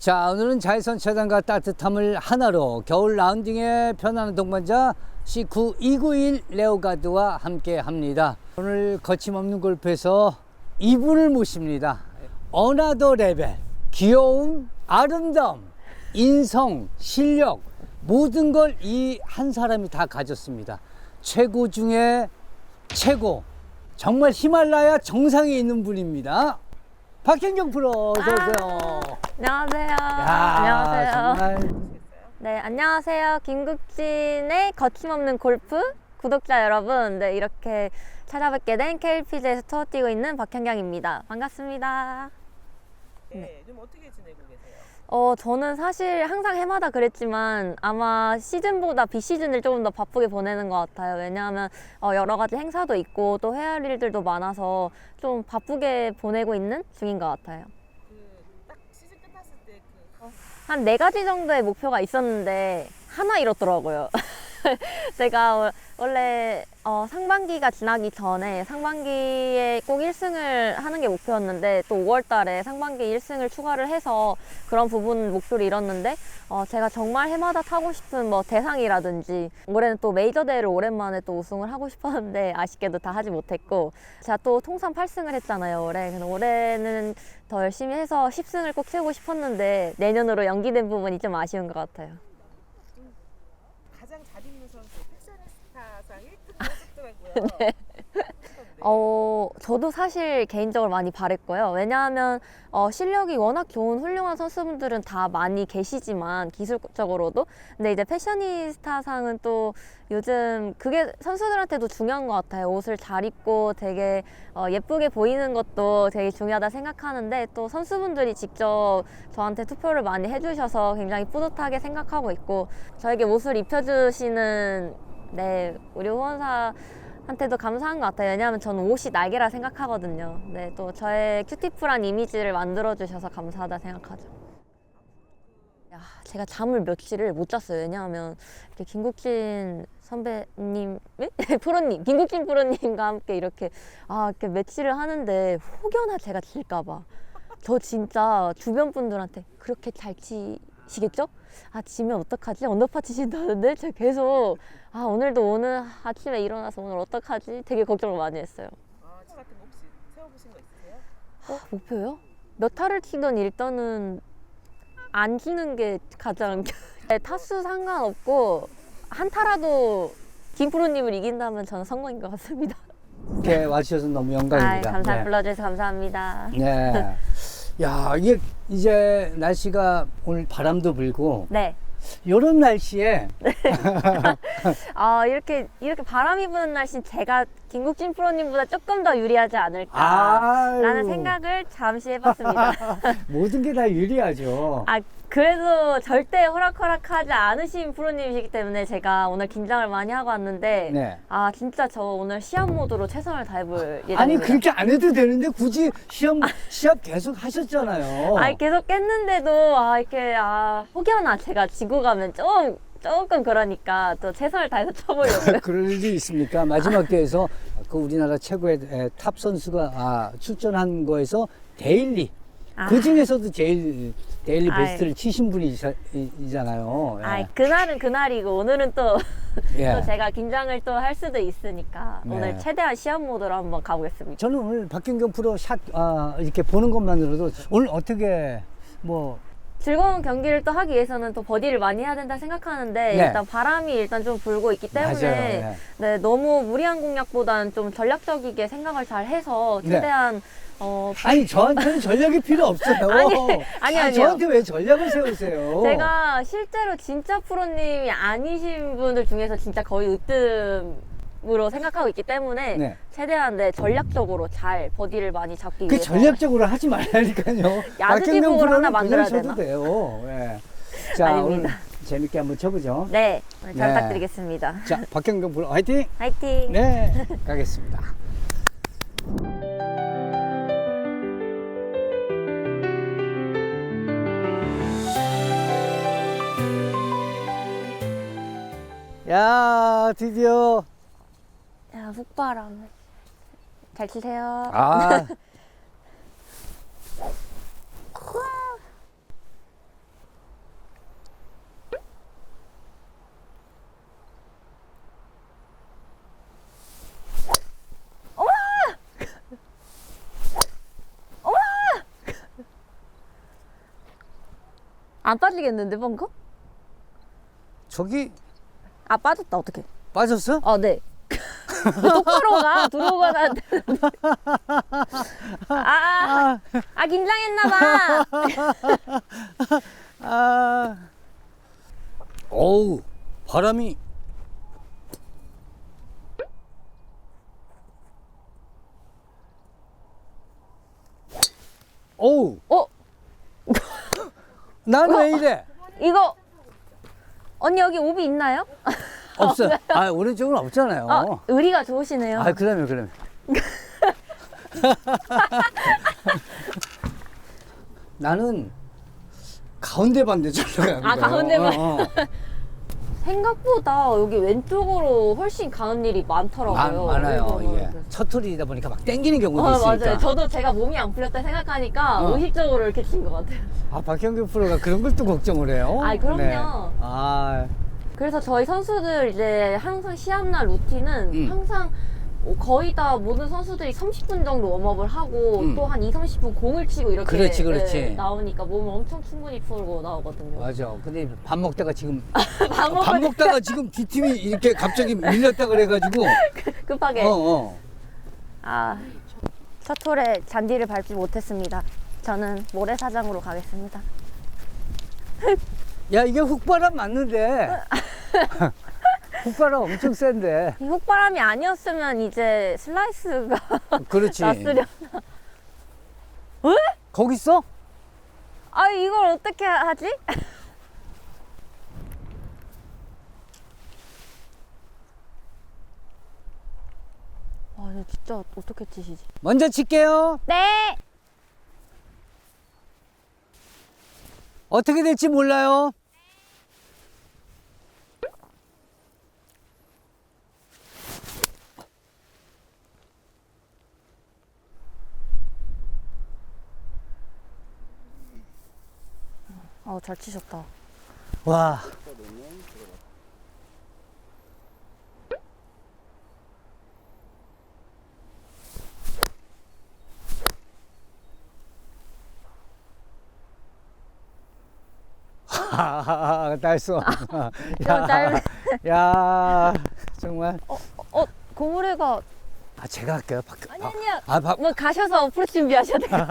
자, 오늘은 자외선 차단과 따뜻함을 하나로 겨울 라운딩에 편안한 동반자 C9291 레오가드와 함께 합니다. 오늘 거침없는 골프에서 이분을 모십니다. 어나더 레벨, 귀여움, 아름다움, 인성, 실력 모든 걸 이 한 사람이 다 가졌습니다. 최고 중에 최고, 정말 히말라야 정상에 있는 분입니다. 박현경 프로, 어서오세요. 안녕하세요. 안녕하세요. 정말. 네, 안녕하세요. 김국진의 거침없는 골프 구독자 여러분. 네, 이렇게 찾아뵙게 된 KLPGA에서 투어 뛰고 있는 박현경입니다. 반갑습니다. 네, 좀 어떻게 지내고 계세요? 저는 사실 항상 해마다 그랬지만 아마 시즌보다 비시즌을 조금 더 바쁘게 보내는 것 같아요. 왜냐하면 여러 가지 행사도 있고 또 해야 할 일들도 많아서 좀 바쁘게 보내고 있는 중인 것 같아요. 딱 시즌 끝났을 때 한 4가지 정도의 목표가 있었는데 하나 이뤘더라고요. 제가 원래 상반기가 지나기 전에 상반기에 꼭 1승을 하는 게 목표였는데 또 5월 달에 상반기 1승을 추가를 해서 그런 부분 목표를 이뤘는데 제가 정말 해마다 타고 싶은 뭐 대상이라든지 올해는 또 메이저 대회를 오랜만에 또 우승을 하고 싶었는데 아쉽게도 다 하지 못했고 제가 또 통산 8승을 했잖아요 올해. 그래서 올해는 더 열심히 해서 10승을 꼭 채우고 싶었는데 내년으로 연기된 부분이 좀 아쉬운 것 같아요. 가장 잘 입는 선수 패셔니스타상 1등을 하셨더라고요. 네. 저도 사실 개인적으로 많이 바랬고요. 왜냐하면 실력이 워낙 좋은 훌륭한 선수분들은 다 많이 계시지만 기술적으로도 근데 이제 패셔니스타상은 또 요즘 그게 선수들한테도 중요한 것 같아요. 옷을 잘 입고 되게 예쁘게 보이는 것도 되게 중요하다 생각하는데 또 선수분들이 직접 저한테 투표를 많이 해주셔서 굉장히 뿌듯하게 생각하고 있고 저에게 옷을 입혀주시는 우리 후원사 한테도 감사한 것 같아요. 왜냐하면 저는 옷이 날개라 생각하거든요. 네, 또 저의 큐티풀한 이미지를 만들어주셔서 감사하다 생각하죠. 야, 제가 잠을 며칠을 못 잤어요. 왜냐하면 이렇게 김국진 선배님, 프로님, 김국진 프로님과 함께 이렇게 매치를 하는데 혹여나 제가 질까봐. 저 진짜 주변 분들한테 그렇게 잘 치시겠죠? 지면 어떡하지? 언더파 치신다는데 제가 계속 오늘 아침에 일어나서 오늘 어떡하지? 되게 걱정을 많이 했어요. 차 같은 거 혹시 세워보신 거 있으세요? 목표요? 몇 타를 치든 일단은 안 지는 게 가장 타수 상관없고 한 타라도 김프로님을 이긴다면 저는 성공인 것 같습니다. 이렇게 와주셔서 너무 영광입니다. 네. 불러주셔서 감사합니다. 네. 야, 이게 이제 날씨가 오늘 바람도 불고 네. 이런 날씨에 이렇게 바람이 부는 날씨 제가 김국진 프로님보다 조금 더 유리하지 않을까라는 생각을 잠시 해봤습니다. 모든 게 다 유리하죠. 그래도 절대 호락호락하지 않으신 프로님이시기 때문에 제가 오늘 긴장을 많이 하고 왔는데 네. 진짜 저 오늘 시합 모드로 최선을 다해볼 예정입니다. 아니 그렇게 안 해도 되는데 굳이 시합 계속 하셨잖아요. 계속 깼는데도 혹여나 제가 지고 가면 조금 그러니까 또 최선을 다해서 쳐보려고요. 그럴 일이 있습니까? 마지막 대회에서 그 우리나라 최고의 탑 선수가 출전한 거에서 데일리 그 중에서도 제일 데일리 베스트를 치신 분이잖아요. 예. 그날은 그날이고 오늘은 또, 예. 또 제가 긴장을 또 할 수도 있으니까 네. 오늘 최대한 시합 모드로 한번 가보겠습니다. 저는 오늘 박현경 프로 샷 이렇게 보는 것만으로도 오늘 어떻게 즐거운 경기를 또 하기 위해서는 또 버디를 많이 해야 된다 생각하는데 네. 일단 바람이 일단 좀 불고 있기 때문에 맞아요. 네, 너무 무리한 공략보다는 좀 전략적이게 생각을 잘 해서 최대한 아니 저한테는 전략이 필요 없어요. 아니요. 저한테 왜 전략을 세우세요? 제가 실제로 진짜 프로님이 아니신 분들 중에서 진짜 거의 으뜸으로 생각하고 있기 때문에 최대한 전략적으로 잘 버디를 많이 잡기 위해서 전략적으로 하지 말라니까요. 야드티북을 하나 만들어야 되나? 돼요. 예. 자, 아닙니다. 오늘 재밌게 한번 쳐보죠. 네, 잘 부탁드리겠습니다. 자, 박현경 프로 화이팅! 화이팅! 네, 가겠습니다. 야, 드디어. 야, 훅바람. 잘 치세요. 안 빠지겠는데 벙커? 저기 아 빠졌다 어떡해. 빠졌어? 네. 똑바로 가 들어오거나 안 되는데. 긴장했나 봐. 어우, 바람이. 어우, 난 왜 이래? 이거 언니 여기 오비 있나요? 없어. 오른쪽은 없잖아요. 의리가 좋으시네요. 그러면. 나는 가운데 반대쪽으로 가는 거야. 가운데 생각보다 여기 왼쪽으로 훨씬 가는 일이 많더라고요. 많아요. 이게 그래서. 첫 홀이다 보니까 막 땡기는 경우도 있으니까. 맞아요. 저도 제가 몸이 안 풀렸다 생각하니까 의식적으로 이렇게 친 것 같아요. 박현규 프로가 그런 걸 또 걱정을 해요. 그럼요. 네. 그래서 저희 선수들 이제 항상 시합날 루틴은 항상 거의 다 모든 선수들이 30분 정도 웜업을 하고 또 한 2-30분 공을 치고 이렇게 그렇지. 나오니까 몸을 엄청 충분히 풀고 나오거든요. 맞아. 근데 밥 먹다가 지금 밥 먹다가 지금 뒷팀이 이렇게 갑자기 밀렸다 그래가지고 급하게. 첫 홀에 잔디를 밟지 못했습니다. 저는 모래사장으로 가겠습니다. 야, 이게 훅바람 맞는데. 훅바람 엄청 센데. 이 훅바람이 아니었으면 이제 슬라이스가 그렇지. 났으려나. 거기 있어? 이걸 어떻게 하지? 이거 진짜 어떻게 치시지? 먼저 칠게요. 네. 어떻게 될지 몰라요. 잘 치셨다. 와. 나이스. 야, 정말. 고무래가 제가 할게요. 아니요. 뭐 가셔서 어프로치 준비하셔야 돼요.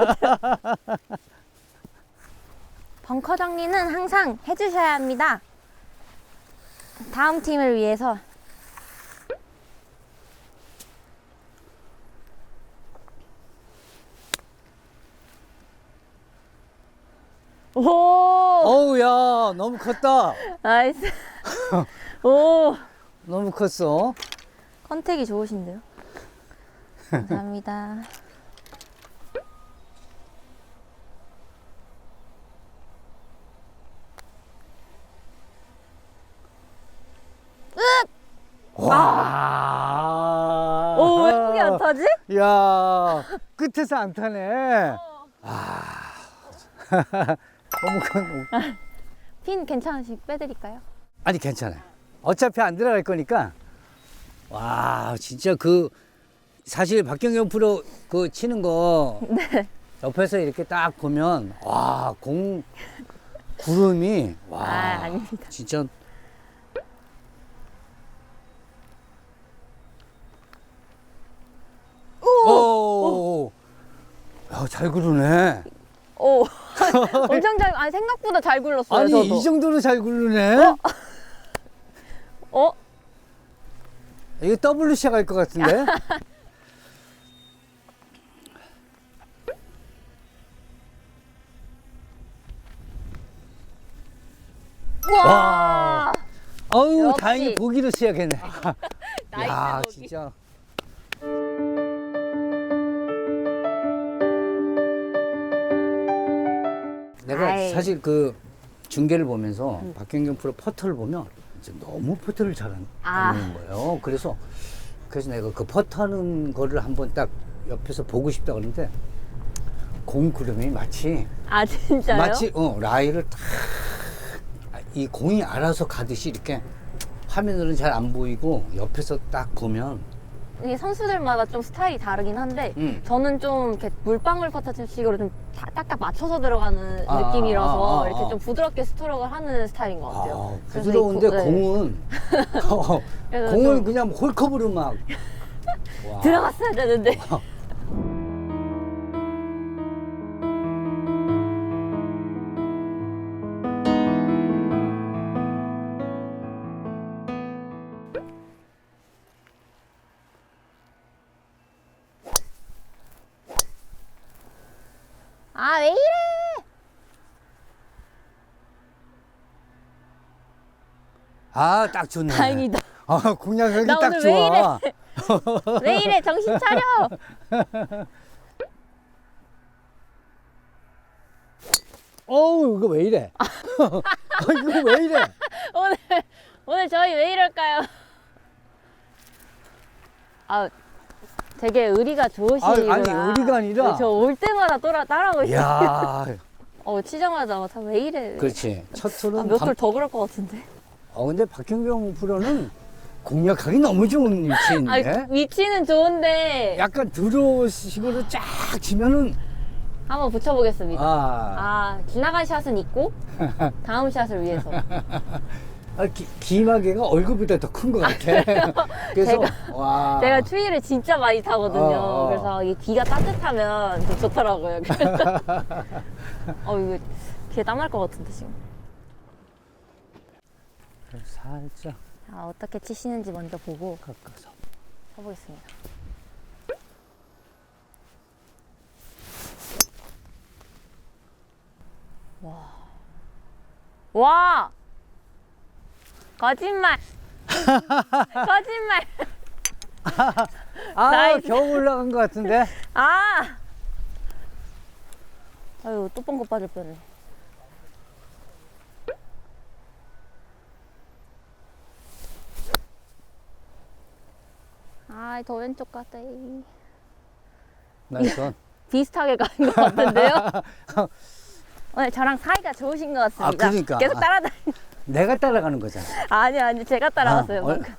벙커 정리는 항상 해주셔야 합니다. 다음 팀을 위해서. 어우, 야, 너무 컸다. 나이스. 너무 컸어. 컨택이 좋으신데요. 감사합니다. 와. 왜 거기 안 타지? 야, 끝에서 안 타네. 너무 큰. 핀 괜찮으시 빼드릴까요? 아니, 괜찮아요. 어차피 안 들어갈 거니까. 와, 진짜 사실 박경영 프로 치는 거. 옆에서 이렇게 딱 보면, 구름이, 아닙니다. 진짜. 오! 야, 잘 구르네. 엄청 생각보다 잘 굴렀어요. 아니, 저도. 이 정도로 잘 구르네? 이거 WC 갈 것 같은데? 와. 어우, 역시. 다행히 보기로 시작했네. 나이스 야, 보기. 진짜. 내가 사실 중계를 보면서 박경경 프로 퍼터를 보면 진짜 너무 퍼터를 잘하는 거예요. 그래서 내가 그 퍼터하는 거를 한번 딱 옆에서 보고 싶다 그러는데 공 구름이 마치 진짜요? 라이를 딱 이 공이 알아서 가듯이 이렇게 화면으로는 잘 안 보이고 옆에서 딱 보면 이게 선수들마다 좀 스타일이 다르긴 한데 저는 좀 이렇게 물방울 퍼터식으로 좀 딱딱 맞춰서 들어가는 느낌이라서 이렇게 좀 부드럽게 스트로크를 하는 스타일인 것 같아요. 그래서 부드러운데 네. 공은 그래서 공은 좀 그냥 홀컵으로 막 와. 들어갔어야 되는데. 아, 왜 이래? 아, 딱 좋네. 다행이다. 아, 공략하기 나 딱 오늘 좋아. 왜 이래? 정신 차려! 어우, 이거 왜 이래? 이거 왜 이래? 오늘 저희 왜 이럴까요? 아, 되게 의리가 좋으시구나. 아니, 의리가 아니라. 저 올 때마다 따라오고 있어요. 야, 치자마자 다 왜 이래? 그렇지. 첫 툴은 몇 톨 더 그럴 것 같은데. 근데 박현경 프로는 공략하기 너무 좋은 위치인데. 위치는 좋은데 약간 드로우식으로 쫙 치면은 한번 붙여보겠습니다. 지나간 샷은 있고 다음 샷을 위해서. 기마개가 얼굴보다 더 큰 것 같아. 그래서 와. 제가 추위를 진짜 많이 타거든요. 그래서 이 귀가 따뜻하면 좀 좋더라고요. 그래서 이거 귀에 땀 날 것 같은데 지금. 살짝 어떻게 치시는지 먼저 보고 깎아서. 쳐보겠습니다. 와! 거짓말! 거짓말! 나이스. 겨우 올라간 것 같은데. 아유, 또 뻥긋 빠질 뻔해. 더 왼쪽 가다. 나이스. 비슷하게 가는 것 같은데요? 오늘 저랑 사이가 좋으신 것 같습니다. 그러니까. 계속 따라다니. 내가 따라가는 거잖아. 아니, 제가 따라갔어요. 얼- 방금.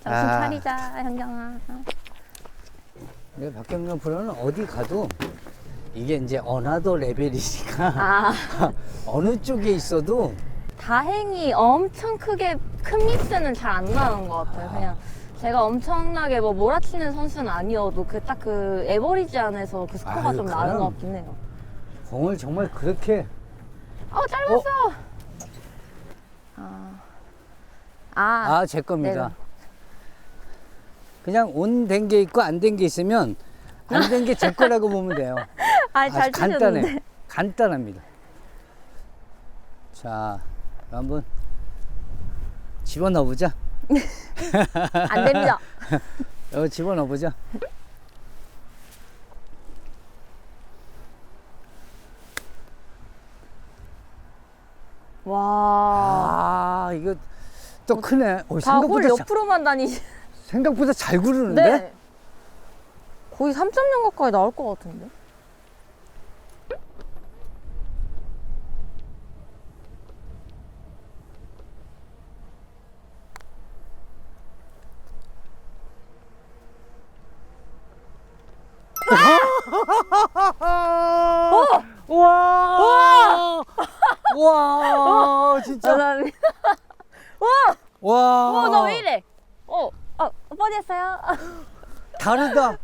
정신 차리자, 현경아. 근데 박경련 프로는 어디 가도 이게 이제 어나더 레벨이니까 어느 쪽에 있어도 다행히 엄청 큰 미스는 잘 안 나는 것 같아요. 그냥 제가 엄청나게 몰아치는 선수는 아니어도 딱 그 에버리지 안에서 그 스코어가 아유, 좀 나는 그럼. 것 같긴 해요. 공을 정말 그렇게 짧았어! 제 겁니다. 네. 그냥 온 된 게 있고 안 된 게 있으면 안 된 게 제 거라고 보면 돼요. 잘 치셨는데. 간단해. 간단합니다. 자, 한번 집어넣어 보자. 안 됩니다. 여기 집어넣어 보자. 와. 이거 또 크네. 다 홀 옆으로만 다니시. 생각보다 잘 구르는데? 네. 거의 3.0 가까이 나올 것 같은데. 와! 와! 진짜. 감사합니다. 와! 나 왜 이래? 뻔했어요. 다르다.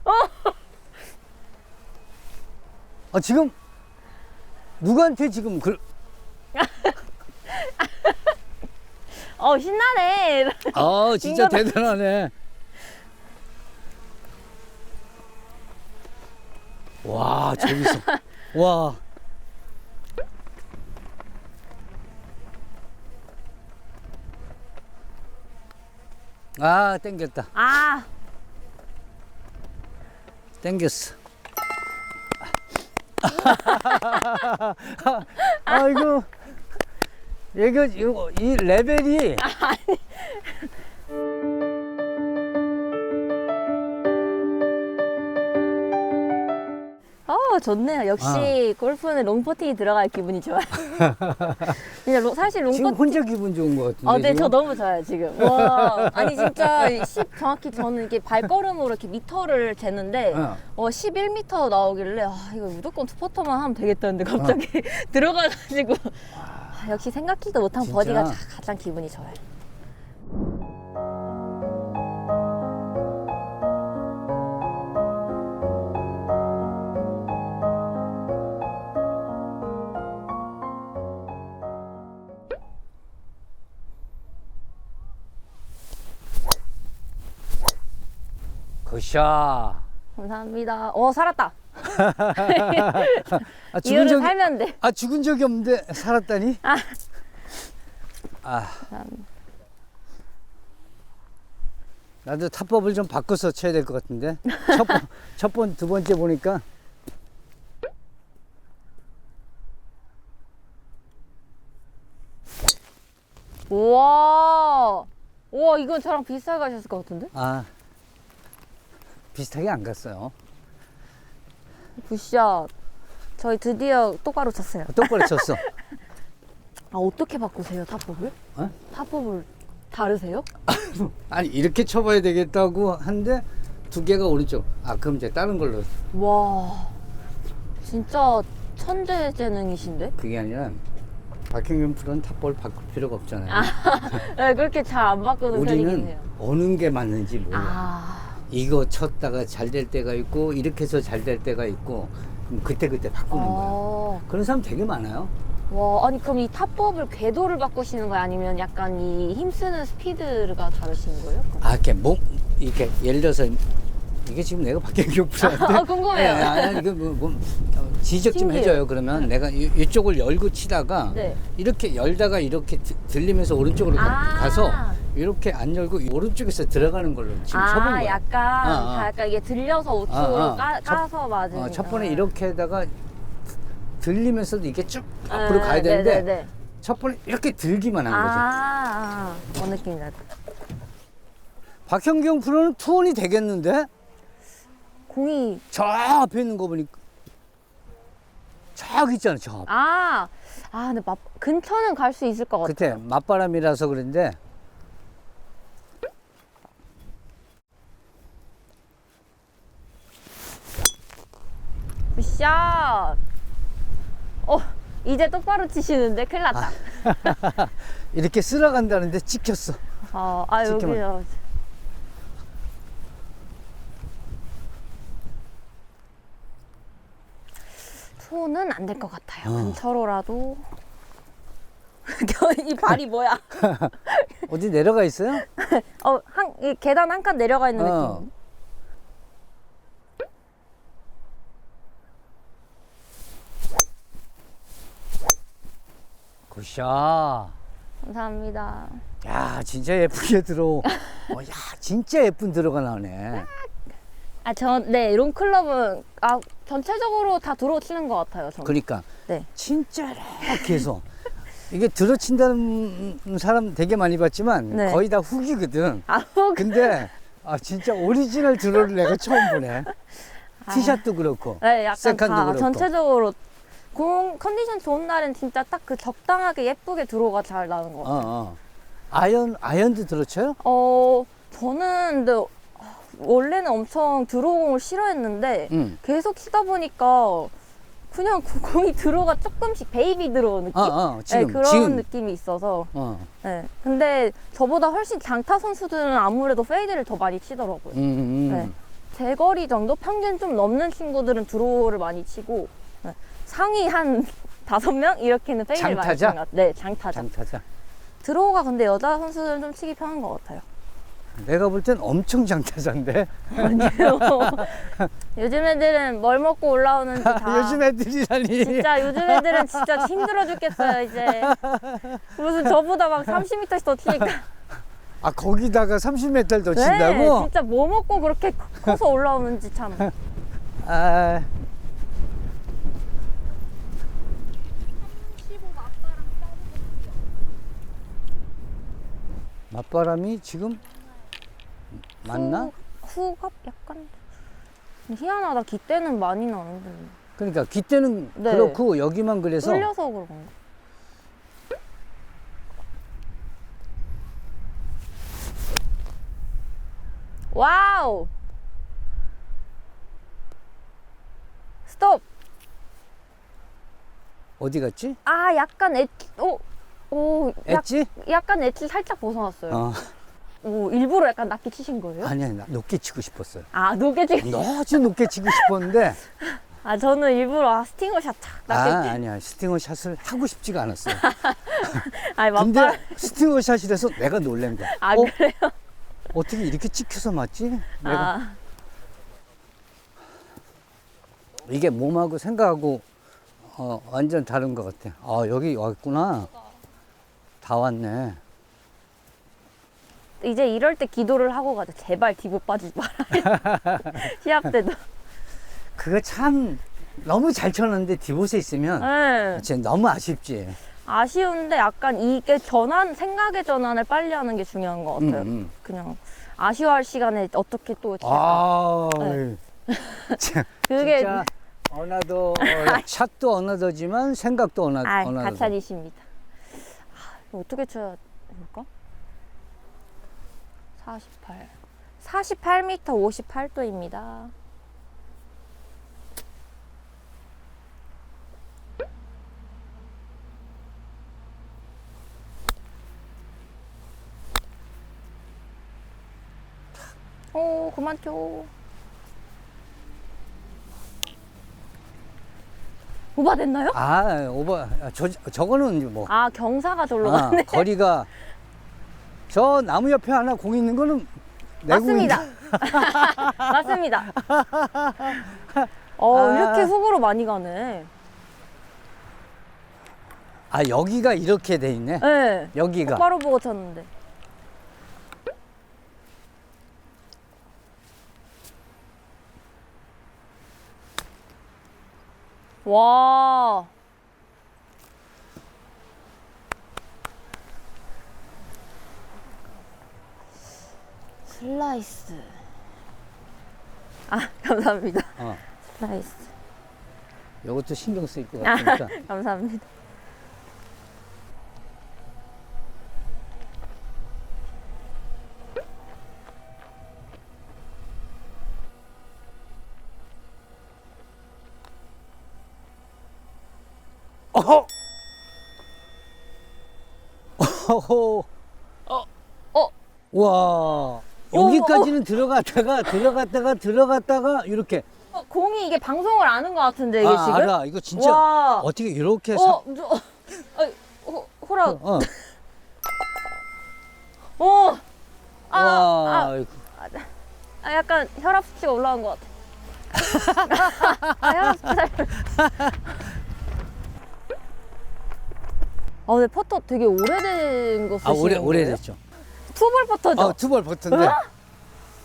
지금 누구한테 지금 신나네. 진짜 인간아. 대단하네. 와, 재밌어. 와. 땡겼다. 땡겼어. 이거 이 레벨이 좋네요. 역시 골프는 롱퍼팅이 들어갈 기분이 좋아요. 그냥 사실 지금 롱퍼팅. 혼자 기분 좋은 것 같은데. 네, 지금? 저 너무 좋아요, 지금. 와, 아니, 진짜, 정확히 저는 이게 발걸음으로 이렇게 미터를 재는데, 11m 나오길래, 이거 무조건 투퍼터만 하면 되겠다는데, 갑자기 들어가가지고, 역시 생각지도 못한 진짜? 버디가 가장 기분이 좋아요. 굿샷. 감사합니다. 살았다. 아, 죽은 이유를 적이, 살면 돼. 죽은 적이 없는데 살았다니? 감사합니다. 나도 타법을 좀 바꿔서 쳐야 될 것 같은데. 두 번째 보니까. 우와. 우와, 이건 저랑 비슷하게 하셨을 것 같은데? 비슷하게 안 갔어요. 굿샷. 저희 드디어 똑바로 쳤어요. 똑바로 쳤어. 어떻게 바꾸세요, 타법을? 어? 타법을 다르세요? 아니, 이렇게 쳐봐야 되겠다고 한데, 두 개가 오른쪽. 그럼 이제 다른 걸로. 와, 진짜 천재 재능이신데? 그게 아니라, 박형균 프로는 탑볼 바꿀 필요가 없잖아요. 네, 그렇게 잘 안 바꾸는 편이긴 우리는 해요. 어느 게 맞는지 몰라. 이거 쳤다가 잘 될 때가 있고, 이렇게 해서 잘 될 때가 있고, 그럼 그때그때 바꾸는 거예요. 그런 사람 되게 많아요. 와, 아니 그럼 이 타법을 궤도를 바꾸시는 거예요? 아니면 약간 이 힘쓰는 스피드가 다르신 거예요? 이렇게 예를 들어서, 이게 지금 내가 박형균 프로한테. 궁금해요. 이거 지적 좀 신기해요. 해줘요. 그러면 내가 이쪽을 열고 치다가, 네. 이렇게 열다가 이렇게 들리면서 오른쪽으로 가서, 이렇게 안 열고 오른쪽에서 들어가는 걸로 지금 쳐본 거야. 약간 이게 들려서 우측으로 까서 맞은. 첫 번에 이렇게 하다가 들리면서도 이게 쭉 앞으로 가야 되는데, 네네네. 첫 번에 이렇게 들기만 한 거죠. 느낌이 나다. 박형경 프로는 투혼이 되겠는데? 공이. 저 앞에 있는 거 보니까. 저기 있잖아, 저 앞. 근데 근처는 갈 수 있을 것 같아요. 그때 맞바람이라서 그런데. 굿샷. 이제 똑바로 치시는데 큰일 났다. 이렇게 쓸어간다는데 찍혔어. 여기요. 손은 안 될 것 같아요. 근처로라도. 이 발이 뭐야? 어디 내려가 있어요? 이 계단 한 칸 내려가 있는 어. 느낌. 굿샷. 감사합니다. 야, 진짜 예쁘게 진짜 예쁜 들어가 나오네. 네, 롱클럽은 전체적으로 다 들어 치는 것 같아요. 저는. 그러니까 네. 진짜 이렇게 해서 이게 들어친다는 사람 되게 많이 봤지만 네. 거의 다 훅이거든. 훅. 근데 진짜 오리지널 드로를 내가 처음 보네. 티샷도 그렇고, 네, 약간 세컨도 다 그렇고. 전체적으로 공 컨디션 좋은 날은 진짜 딱 그 적당하게 예쁘게 들어가 잘 나는 것 같아요. 아이언도 들어쳐요? 저는 근데 원래는 엄청 드로우공을 싫어했는데 계속 치다 보니까 그냥 공이 들어가 조금씩 베이비 들어오 느낌? 지금, 네, 그런 지금. 느낌이 있어서. 네. 근데 저보다 훨씬 장타 선수들은 아무래도 페이드를 더 많이 치더라고요. 네. 제 거리 정도? 평균 좀 넘는 친구들은 드로우를 많이 치고, 네. 상위 한 5명? 이렇게는 페이드를 많이 치는 것 같아요. 네, 장타자. 드로우가 근데 여자 선수들은 좀 치기 편한 것 같아요. 내가 볼 땐 엄청 장타자인데. 아니요. 요즘 애들은 뭘 먹고 올라오는지 다. 요즘 애들이라니. 진짜 요즘 애들은 진짜 힘들어 죽겠어요, 이제. 무슨 저보다 막 30m씩 더 치니까. 거기다가 30m를 더 친다고? 네, 진짜 뭐 먹고 그렇게 커서 올라오는지 참. 맞바람이 지금 맞나? 후갑 약간 희한하다. 기 때는 많이 나는데. 그러니까 귓대는 네. 그렇고 여기만 그래서 뚫려서 그런 거. 와우! 스톱! 어디 갔지? 아, 약간 엣지? 약간 엣지 살짝 벗어났어요. 어. 오, 일부러 약간 낮게 치신 거예요? 아니야, 나 높게 치고 싶었어요. 아, 높게 치. 아주 높게 치고 싶었는데 아, 저는 일부러 스팅어샷 착 낮게 치. 아니야, 스팅어 샷을 하고 싶지가 않았어요. 아니, 근데 맞발. 스팅어 샷이라서 내가 놀란 거야. 아, 그래요? 어떻게 이렇게 찍혀서 맞지? 내가 아, 이게 몸하고 생각하고 완전 다른 것 같아. 아, 여기 왔구나. 다 왔네. 이제 이럴 때 기도를 하고 가자. 제발 디봇 빠지지 말아요. 시합 때도. 그거 참 너무 잘 쳤는데 디봇에 있으면 네. 진짜 너무 아쉽지. 아쉬운데 약간 이게 생각의 전환을 빨리 하는 게 중요한 것 같아요. 그냥 아쉬워할 시간에 어떻게 또 칠까. 아, 네. 참, 그게 진짜 어나더 샷도 어나더지만 생각도 어나더. 가찬이십니다. 이거 어떻게 쳐야 될까? 48m 58도입니다. 오, 그만 쳐. 오바 됐나요? 오버. 저거는 뭐. 아, 경사가 절로 가네. 거리가 저 나무 옆에 하나 공 있는 거는 맞습니다. 맞습니다. 이렇게 훅으로 많이 가네. 아, 여기가 이렇게 돼 있네. 네. 여기가. 똑바로 보고 쳤는데. 와. 슬라이스. 아, 감사합니다. 슬라이스. 이것도 신경 쓰일 것 같으니까. 감사합니다. 어허! 어허! 와, 여기까지는 들어갔다가 이렇게. 공이 이게 방송을 아는 것 같은데, 이게 지금? 알아. 이거 진짜 와. 어떻게 이렇게 호락. 와, 약간 혈압 수치가 올라간 것 같아. 혈압 수치 근데 퍼터 되게 오래된 거 쓰시는 거예요? 오래됐죠. 투볼 퍼터죠? 투볼 버튼데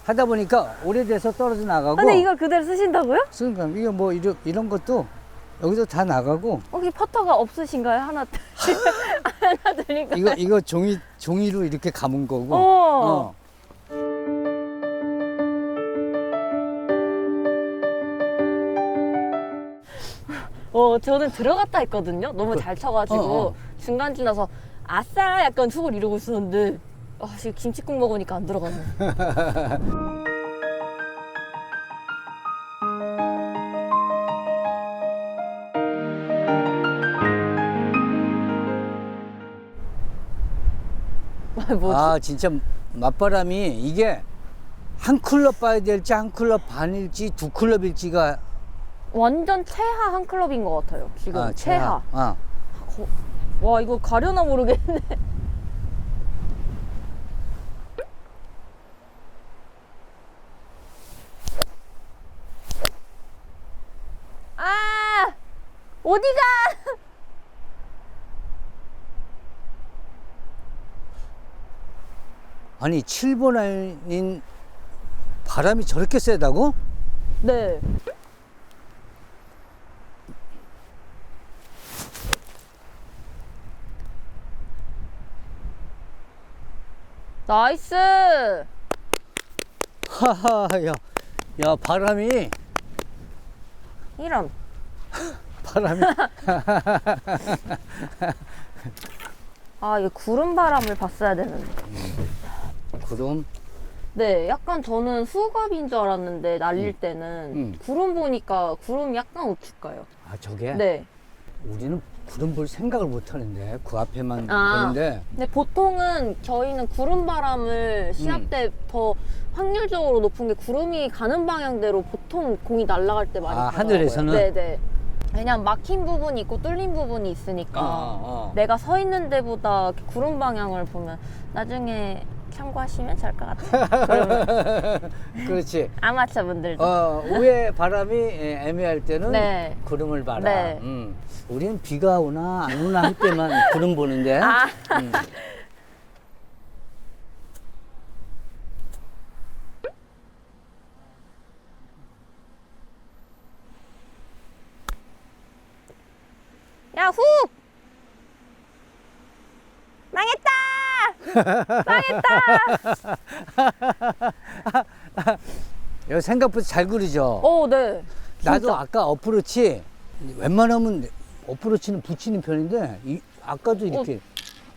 하다 보니까 오래돼서 떨어져 나가고. 근데 이걸 그대로 쓰신다고요? 그러니까 이거 뭐 이런 것도 여기서 다 나가고. 혹시 퍼터가 없으신가요? 하나 드릴까요? 이거 종이로 이렇게 감은 거고. 저는 들어갔다 했거든요. 너무 잘 쳐가지고 중간 지나서 아싸 약간 툭을 이러고 있었는데 지금 김치국 먹으니까 안 들어가네. 진짜 맞바람이 이게 한 클럽 봐야 될지 한 클럽 반일지 두 클럽일지가. 완전 최하 한 클럽인 것 같아요. 지금 최하. 와, 이거 가려나 모르겠네. 어디가? 아니 7번 아닌 바람이 저렇게 세다고? 네. 나이스. 하하, 야 바람이. 이런. 바람이. 아, 이게 구름 바람을 봤어야 되는데. 구름. 네, 약간 저는 수갑인 줄 알았는데 날릴 때는 구름 보니까 구름이 약간 우측가요. 아, 저게? 네. 우리는 구름 볼 생각을 못 하는데, 그 앞에만 아. 보는데. 근데 보통은 저희는 구름 바람을 시합 때 더 확률적으로 높은 게 구름이 가는 방향대로 보통 공이 날아갈 때 많이 아, 가더라고요. 하늘에서는? 네네. 왜냐면 막힌 부분이 있고 뚫린 부분이 있으니까 내가 서 있는 데보다 이렇게 구름 방향을 보면 나중에 참고하시면 될 것 같아요. 그러면 그렇지. 아마추어 분들도. 위에 바람이 애매할 때는 네. 구름을 봐라. 네. 우리는 비가 오나 안 오나 할 때만 구름 보는데. 아. 야, 훅! 망했다! 망했다! 이거 생각보다 잘 그리죠? 오, 네. 나도 진짜. 아까 어프로치, 웬만하면 어프로치는 붙이는 편인데, 아까도 이렇게.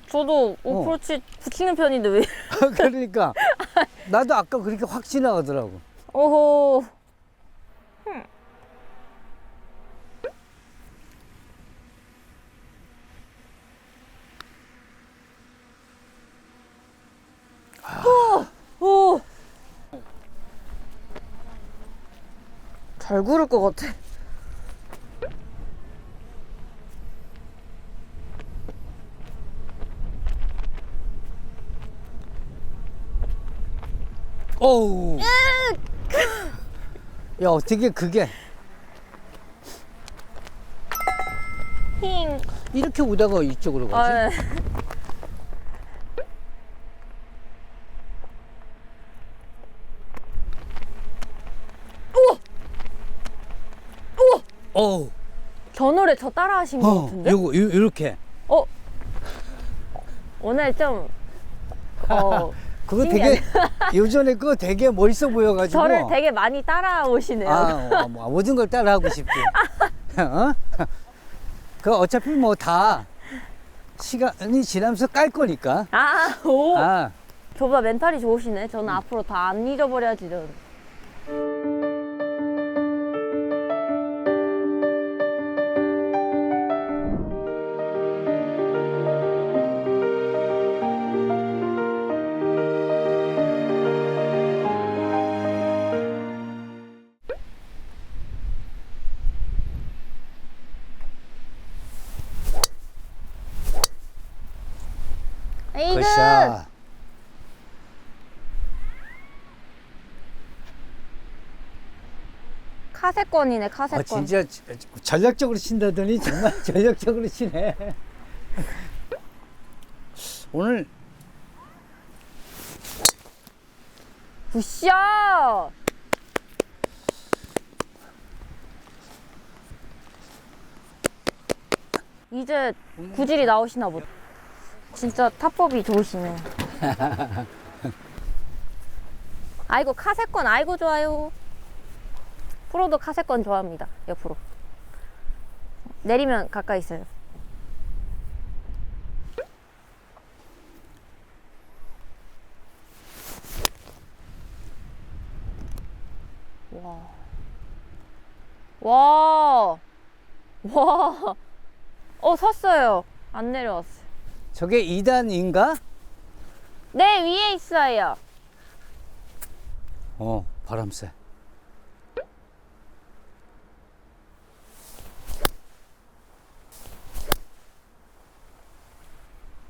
저도 어프로치 붙이는 편인데 왜? 그러니까. 나도 아까 그렇게 확 지나가더라고. 오호. 오. 잘 구를 것 같아. 어우. 야, 어떻게 그게. 힝. 이렇게 오다가 이쪽으로 가지? 아, 어우. 겨울에 저 따라 하신 것 같은데? 요렇게. 오늘 좀, 그거 신기하네. 되게, 요전에 그거 되게 멋있어 보여가지고. 저를 되게 많이 따라오시네요. 모든 걸 따라하고 싶지. 어? 그 어차피 뭐 다 시간이 지나면서 깔 거니까. 오. 아, 저보다 멘탈이 좋으시네. 저는 앞으로 다 안 잊어버려야지. 저는. 에이그! 굿샷. 카세권이네, 카세권. 진짜 전략적으로 친다더니 정말 전략적으로 치네. 오늘 굿샷! 이제 구질이 나오시나 보다. 진짜 타법이 좋으시네. 아이고, 카세권, 아이고, 좋아요. 프로도 카세권 좋아합니다, 옆으로. 내리면 가까이 있어요. 와. 와. 와. 섰어요. 안 내려왔어요. 저게 2단인가? 네, 위에 있어요. 바람 쐬.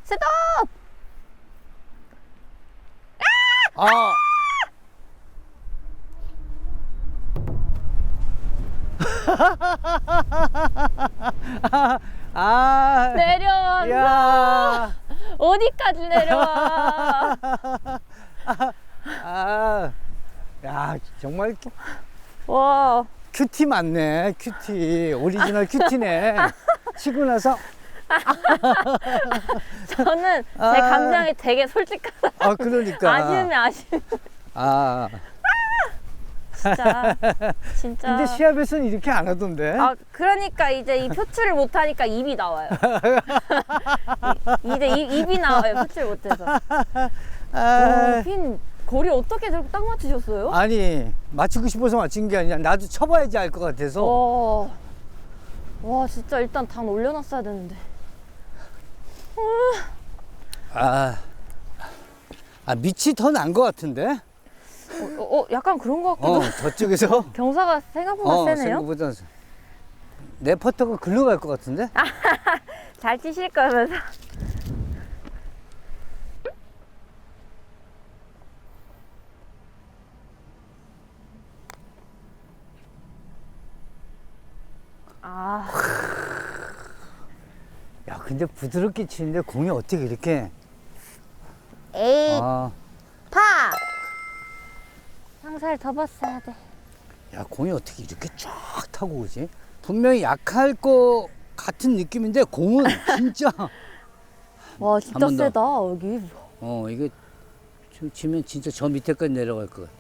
스톱! 아! 아! 내려와. 야! 어디까지 내려와. 야, 정말 와. 큐티 맞네. 큐티. 오리지널 큐티네. 치고 나서 저는 제 감정이 되게 솔직하다. 그러니까. 아쉬우면 아쉬움. 아. 진짜. 진짜. 근데 시합에서는 이렇게 안 하던데. 아, 그러니까 이제 이 표출을 못하니까 입이 나와요. 이제 입이 나와요, 표출 못해서. 아, 핀 거리 어떻게 저렇게 딱 맞추셨어요? 아니 맞추고 싶어서 맞춘 게 아니라 나도 쳐봐야지 알 것 같아서. 와, 진짜 일단 단 올려놨어야 되는데. 밑이 더 난 것 같은데? 약간 그런 것 같기도. 저쪽에서. 경사가 생각보다 세네요. 생각보다 내 퍼터가 글로 갈 것 같은데? 잘 치실 거면서. 아, 야, 근데 부드럽게 치는데 공이 어떻게 이렇게. 에이, 아, 파! 상사를 더 봤어야 돼. 야, 공이 어떻게 이렇게 쫙 타고 오지? 분명히 약할 것 같은 느낌인데 공은 진짜. 와, 진짜 한번 더. 세다, 여기. 이게 좀 치면 진짜 저 밑에까지 내려갈 것 같아.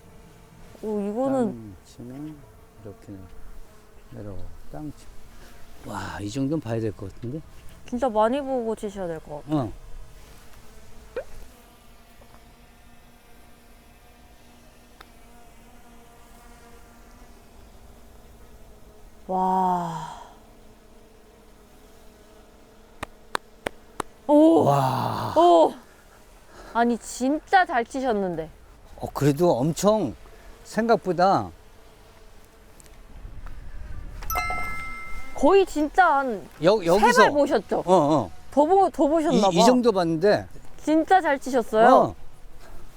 오, 이거는. 땅 치면 이렇게 내려가. 땅 치면. 와, 이 정도는 봐야 될 것 같은데? 진짜 많이 보고 치셔야 될 것 같아요. 와. 오. 와. 오. 아니, 진짜 잘 치셨는데. 그래도 엄청 생각보다. 거의 진짜 한 여기서. 3발 보셨죠? 더 보셨나 봐. 이 정도 봤는데. 진짜 잘 치셨어요.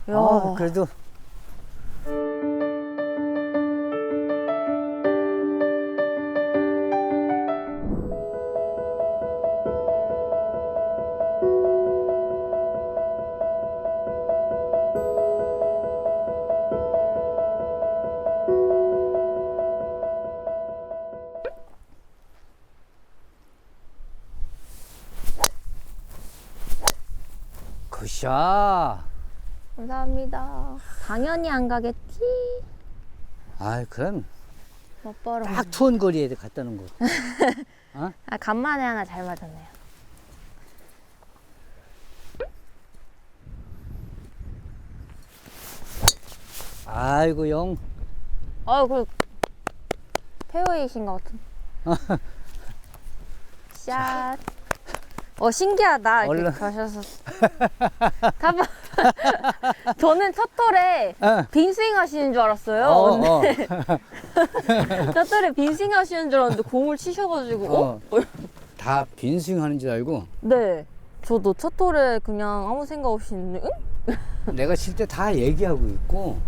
야. 그래도. 굿샷. 감사합니다. 당연히 안 가겠지. 그럼 멋버릇. 딱 투원 거리에 갖다 놓은 거. 간만에 하나 잘 맞았네요. 아이고 영. 그 페어웨이신 것 같은. 샷. 신기하다. 이렇게 얼른. 가셔서. 가봐. 저는 첫 톨에 빈스윙 하시는 줄 알았어요. 첫 톨에 빈스윙 하시는 줄 알았는데 공을 치셔가지고. 다 빈스윙 하는 줄 알고. 네. 저도 첫 톨에 그냥 아무 생각 없이 있는데, 내가 칠 때 다 얘기하고 있고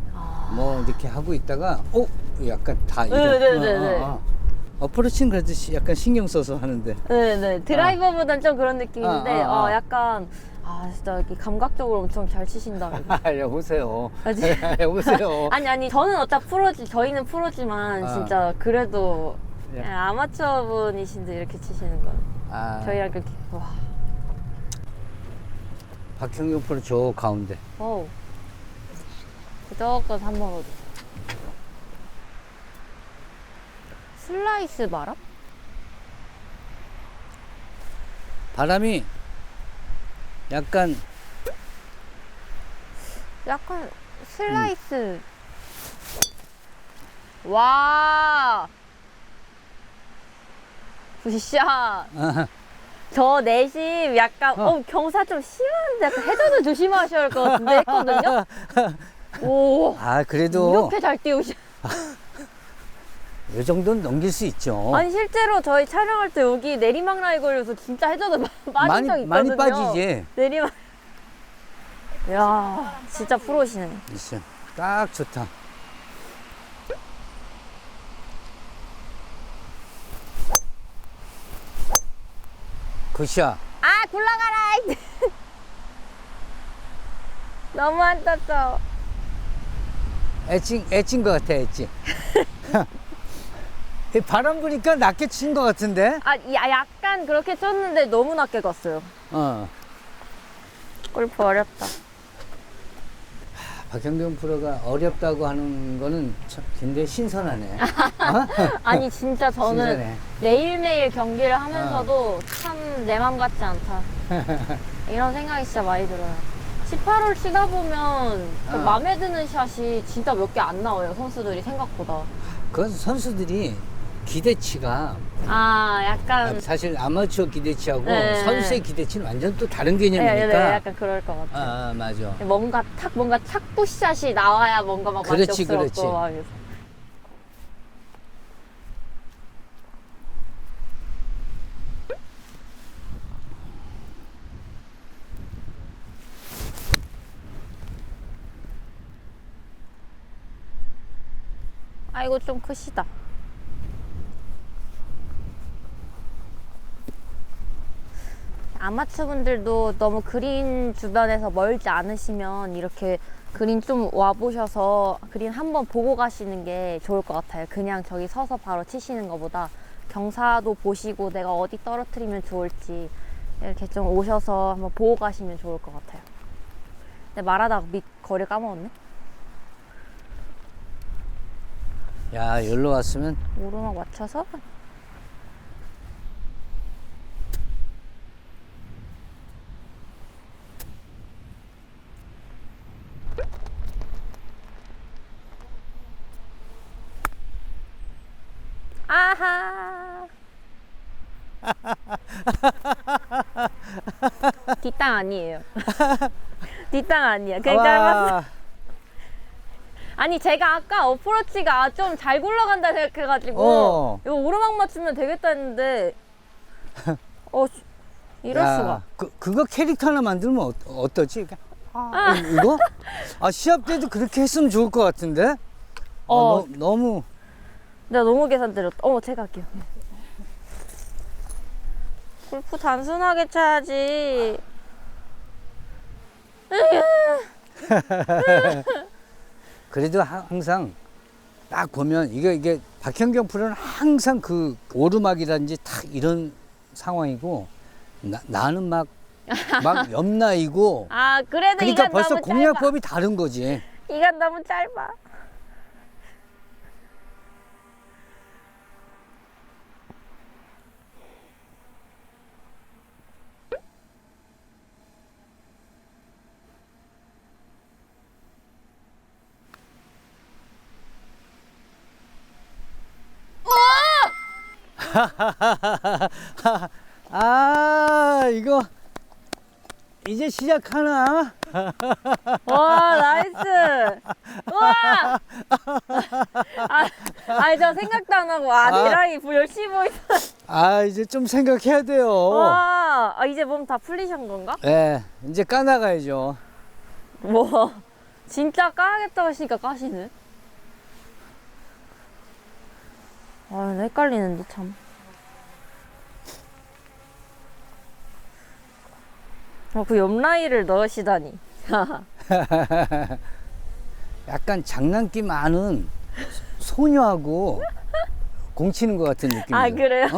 뭐 이렇게 하고 있다가 약간 다 이런. 네네네네. 어프로치는 그래도 약간 신경 써서 하는데. 네네. 드라이버보단 좀 그런 느낌인데, 약간, 진짜 이렇게 감각적으로 엄청 잘 치신다. 여보세요. 아직- 여보세요. 아니, 저는 어차피 저희는 프로지만, 진짜 그래도 예. 아마추어 분이신데 이렇게 치시는 건. 저희랑 그렇게, 와. 박형경 프로 저 가운데. 어우. 무조건 3번 오지. 슬라이스 바람? 바람이 약간 슬라이스. 와. 굿샷. 저 내심 약간 경사 좀 심한데 약간 해저드 조심하셔야 할 것 같은데 했거든요. 오. 그래도 이렇게 잘 띄우시. 이 정도는 넘길 수 있죠. 아니 실제로 저희 촬영할 때 여기 내리막 라인 걸려서 진짜 해저드 빠진 적 있거든요. 많이 빠지지. 내리막. 야, 진짜 프로시네. 있어. 딱 좋다. 굿샷. 굴러가라. 너무 안 떴어. 애찐 것 같아, 애찐. 바람 부니까 낮게 친 것 같은데? 약간 그렇게 쳤는데 너무 낮게 갔어요. 골프 어렵다. 박현경 프로가 어렵다고 하는 거는 참 굉장히 신선하네. 아니 진짜 저는 신선해. 매일매일 경기를 하면서도 참 내 맘 같지 않다. 이런 생각이 진짜 많이 들어요. 18홀 치다 보면 그 마음에 드는 샷이 진짜 몇 개 안 나와요, 선수들이 생각보다. 그 선수들이 기대치가 약간 사실 아마추어 기대치하고 네. 선수의 기대치는 완전 또 다른 네, 개념이니까. 약간 그럴 것 같아요. 맞아. 뭔가 착부샷이 나와야 뭔가 막 그렇지, 만족스럽고 그렇지. 막 이래서. 아이고 좀 크시다. 아마추어 분들도 너무 그린 주변에서 멀지 않으시면 이렇게 그린 좀 와보셔서 그린 한번 보고 가시는 게 좋을 것 같아요. 그냥 저기 서서 바로 치시는 것보다 경사도 보시고 내가 어디 떨어뜨리면 좋을지 이렇게 좀 오셔서 한번 보고 가시면 좋을 것 같아요. 근데 말하다가 밑 거리 까먹었네. 야, 여기로 왔으면 오르막 맞춰서 아하 뒷땅 아니에요. 뒷땅 아니야. 그냥 짧았어. 아니 제가 아까 어프로치가 좀 잘 굴러간다 생각해가지고 이거 오르막 맞추면 되겠다 했는데 이럴 수가. 그거 캐릭터 하나 만들면 어떠지? 이거? 시합 때도 그렇게 했으면 좋을 것 같은데? 너무. 내가 너무 계산 때렸다. 제가 할게요. 골프 단순하게 쳐야지. 그래도 항상 딱 보면 이게 박현경 프로는 항상 그 오르막이라든지 탁 이런 상황이고 나는 막 옆나이고 그래도 그러니까 이건 벌써 너무 공략법이 다른 거지. 짧아. 이건 너무 짧아. 이거 이제 시작하나? 와 나이스. 우와. 저 생각도 안 하고 내랑이 열심히 보이다. 이제 좀 생각해야 돼요. 와 이제 몸 다 풀리신 건가? 네, 이제 까나가야죠. 뭐 진짜 까야겠다고 하시니까 까시네. 헷갈리는데 참. 그 옆라인을 넣으시다니. 약간 장난기 많은 소녀하고 공 치는 것 같은 느낌이에요. 그래요?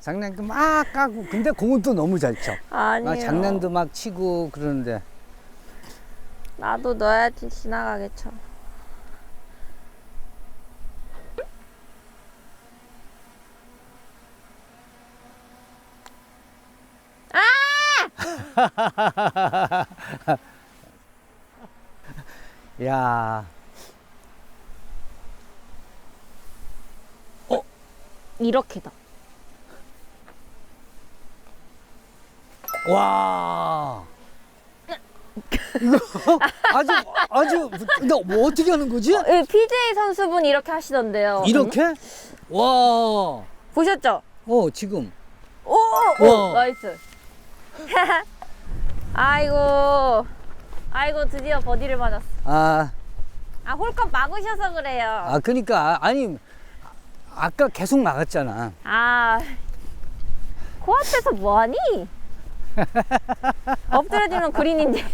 장난기 막 까고 근데 공은 또 너무 잘 쳐. 아니요. 장난도 막 치고 그러는데. 나도 넣어야지 지나가게 쳐. 야. 이렇게다. 와. 이거 아주 나 뭐 어떻게 하는 거지? PJ 선수분이 이렇게 하시던데요. 이렇게? 와. 보셨죠? 지금. 오, 나이스. 아이고 드디어 버디를 맞았어. 홀컵 막으셔서 그래요. 그러니까 아니 아까 계속 막았잖아. 코앞에서 뭐하니? 엎드려지면 그린인데.